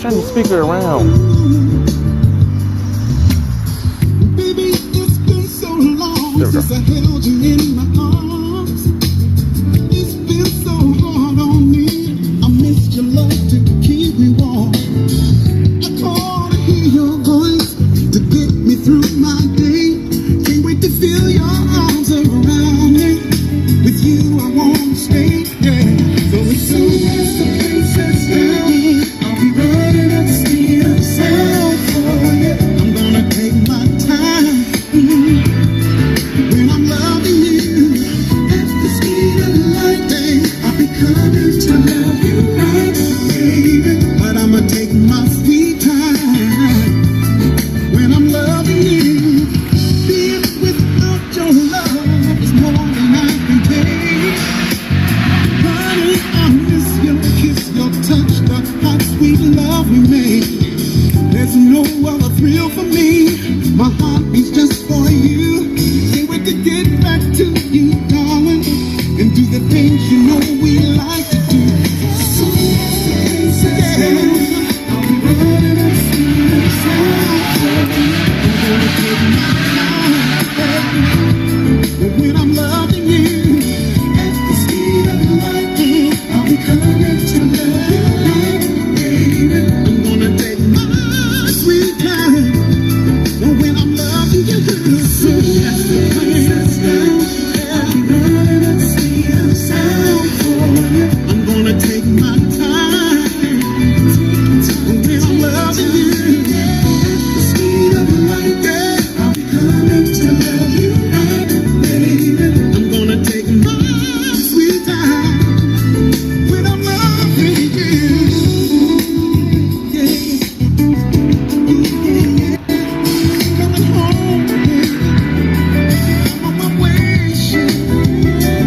Turn the speaker around. Baby, it's been so long since I held you in my arms. It's been so hard on me. I missed your love to keep me warm. I call to hear your voice to get me through my day. Can't wait to feel your arms around me. With you, I won't stay. Yeah. So as soon as the princess down, I'll be running up the speed of sound for you. I'm gonna take my time when I'm loving you. At the speed of light, babe, I'll be coming to love you right, baby. But I'ma take my sweet time when I'm loving you. Being without your love is more than I can take. Honey, I miss your kiss, your touch, the hot sweet love we made. There's no other thrill for me. My heart beats just for you. Can't wait to get back to you, darling, and do the things you know we like to do. So I'll be running and singing a song. I'm gonna take my time when I'm loving you. At the speed of light, I'll be coming to love you right, baby. I'm gonna take my sweet time when I'm loving you. So that's the princess down. I'll be running and singing a sound for you. I'm gonna take my time when I'm loving you. At the speed of light, yeah, I'll be coming to love you right, baby. I'm gonna take my sweet time when I'm loving you. Yeah, coming home, baby. I'm on my way, shit. Oh, yeah.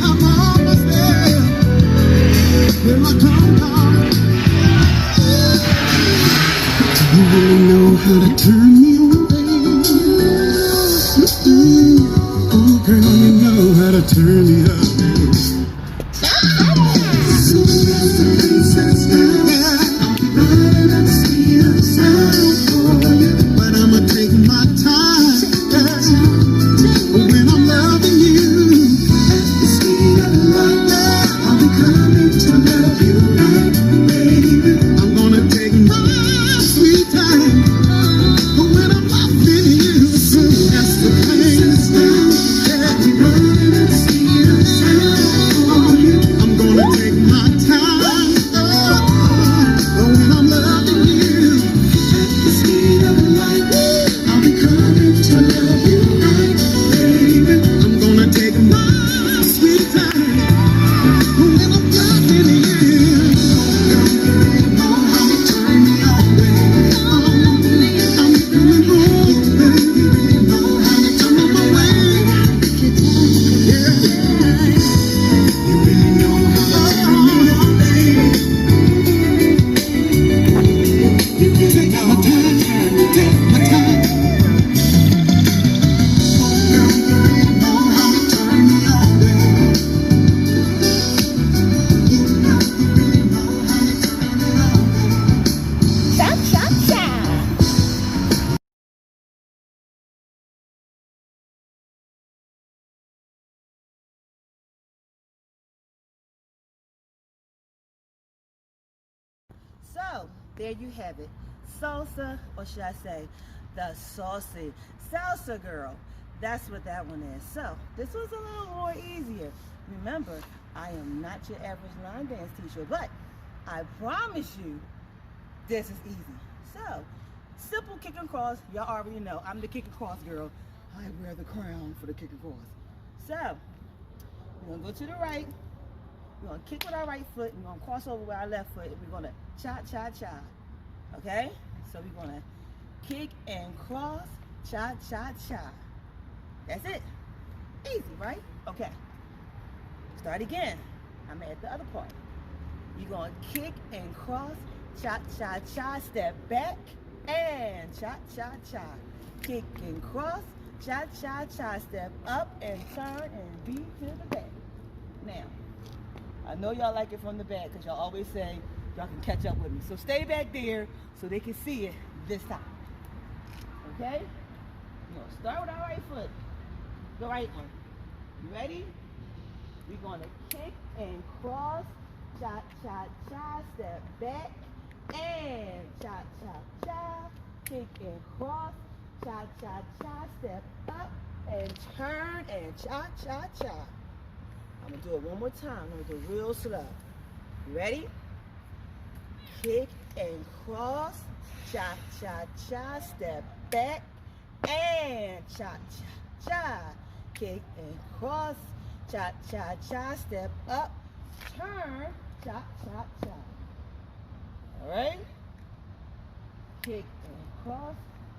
I'm almost there. Where my tongue goes. You really know how to turn me on, baby. Oh, girl, you know how to turn me up. Soon as the princess down, I'll be running and singing a sound for you. But I'ma take my time when I'm loving you. At the speed of light, I'll be coming to love you right, baby. I'm gonna take my sweet time when I'm loving you. Soon as the princess down, I'll be running and singing a sound for you. I'm gonna take my time when I'm loving you. At the speed of light, I'll be coming to love you right, baby. I'm gonna take my sweet time when I'm loving you. Know how to turn me on, baby. I'm coming home, baby. Know how to turn me away. Yeah. You really know how to turn me on, baby. Take my time, take my time. Girl, you really know how to turn me on, baby. You really know how to turn me on, baby. Cha cha cha. So there you have it, Salsa, or should I say, the Saucy Salsa girl. That's what that one is. So this was a little more easier. Remember, I am not your average line dance teacher, but I promise you, this is easy. So simple kick and cross. Y'all already know I'm the kick and cross girl. I wear the crown for the kick and cross. So we're gonna go to the right. We're gonna kick with our right foot. We're gonna cross over with our left foot. We're gonna cha cha cha. Okay? So we're gonna kick and cross, cha cha cha. That's it. Easy, right? Okay. Start again. I'm at the other part. You're gonna kick and cross, cha cha cha, step back, and cha cha cha. Kick and cross, cha cha cha, step up and turn and beat to the back. Now, I know y'all like it from the back because y'all always say y'all can catch up with me. So stay back there so they can see it this time. Okay? You're gonna start with our right foot. The right one. You ready? We're gonna kick and cross, cha cha cha, step back, and cha cha cha, kick and cross, cha cha cha, step up, and turn, and cha cha cha. I'm gonna do it one more time. I'm gonna do it real slow. You ready? Kick and cross, cha cha cha, step back, and cha cha cha, kick and cross, cha cha cha, step up, turn, cha cha cha. All right? Kick and cross,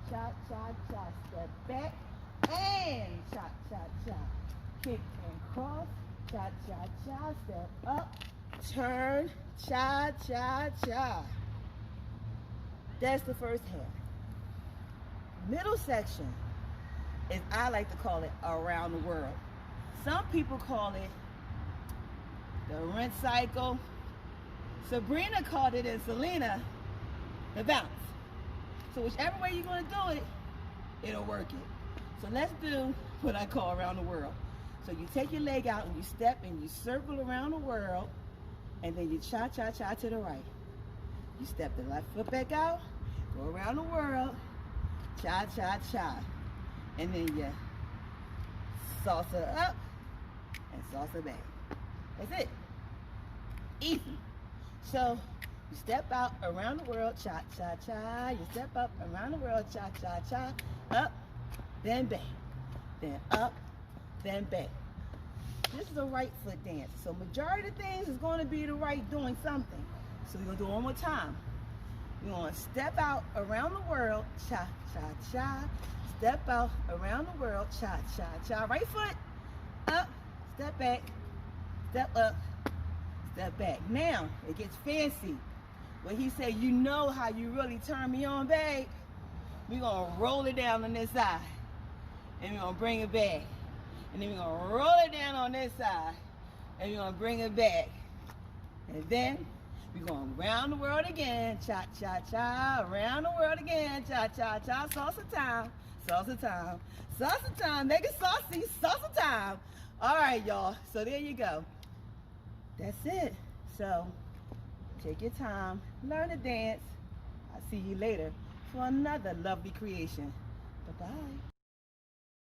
cha cha cha, step back, and cha cha cha, kick and cross, cha cha cha, step up, turn, cha cha cha. That's the first half. Middle section is, I like to call it, around the world. Some people call it the rinse cycle. Sabrina called it, and Selena, the bounce. So whichever way you're going to do it, it'll work it. So let's do what I call around the world. So you take your leg out and you step and you circle around the world, and then you cha-cha-cha to the right. You step the left foot back out, go around the world, cha-cha-cha. And then you salsa up and salsa back. That's it. Easy. So you step out around the world, cha-cha-cha. You step up around the world, cha-cha-cha. Up, then back. Then up, then back. This is a right foot dance. So majority of things is going to be the right doing something. So we're going to do it one more time. We're going to step out around the world, cha-cha-cha. Step out around the world, cha-cha-cha. Right foot, up, step back, step up, step back. Now, it gets fancy. When he said, you know how you really turn me on, babe, we're going to roll it down on this side. And we're going to bring it back. And then we're going to roll it down on this side. And we're going to bring it back. And then we're going around the world again. Cha-cha-cha. Around the world again. Cha-cha-cha. Salsa time. Salsa time. Salsa time. Make it saucy. Salsa time. All right, y'all. So there you go. That's it. So take your time. Learn to dance. I'll see you later for another lovely creation. Bye-bye.